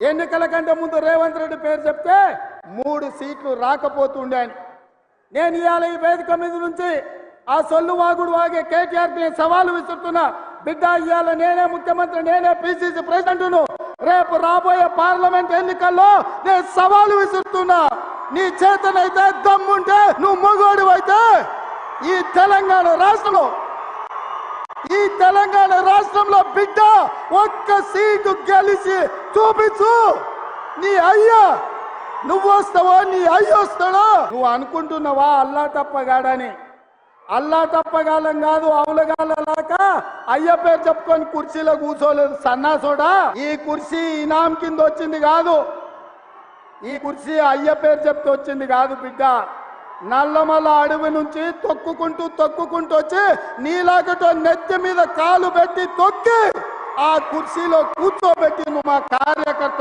ఎన్నికల కంటే ముందు రేవంత్ రెడ్డి పేరు చెప్తే 3 సీట్లు రాకపోతుండే అని నేను ఇవాళ ఈ వేదిక మీద నుంచి ఆ సొల్లు వాగుడు వాగే కేటీఆర్కి నేను సవాలు విసురుతున్నా. బిడ్డ, ఇవాళ నేనే ముఖ్యమంత్రి, నేనే పిసిసి ప్రెసిడెంట్ను. రేపు రాబోయే పార్లమెంట్ ఎన్నికల్లో నేను సవాలు విసురుతున్నా. నీ చేతనైతే దమ్ముంటే, నువ్వు మొగోడు అయితే ఈ తెలంగాణ రాష్ట్రంలో బిడ్డ ఒక్క సీటు గెలిచి చూపించు. నీ అయ్యా నువ్వు వస్తావో నీ అయ్య వస్తాడో. నువ్వు అనుకుంటున్నావా అల్లా తప్పగాడని? అల్లా తప్పగాలం కాదు, అవులగాలలాక అయ్య పేరు చెప్పుకొని కుర్చీలో కూర్చోలేదు సన్నాసోడా. ఈ కుర్చీ ఇనాం కింద వచ్చింది కాదు, ఈ కుర్చీ అయ్య పేరు చెప్తే వచ్చింది కాదు బిడ్డ. నల్లమల్ల అడవి నుంచి తొక్కుకుంటూ వచ్చి నీలాగటో నెత్తి మీద కాలు పెట్టి తొక్కి ఆ కుర్చీలో కూర్చోబెట్టి నువ్వు మా కార్యకర్త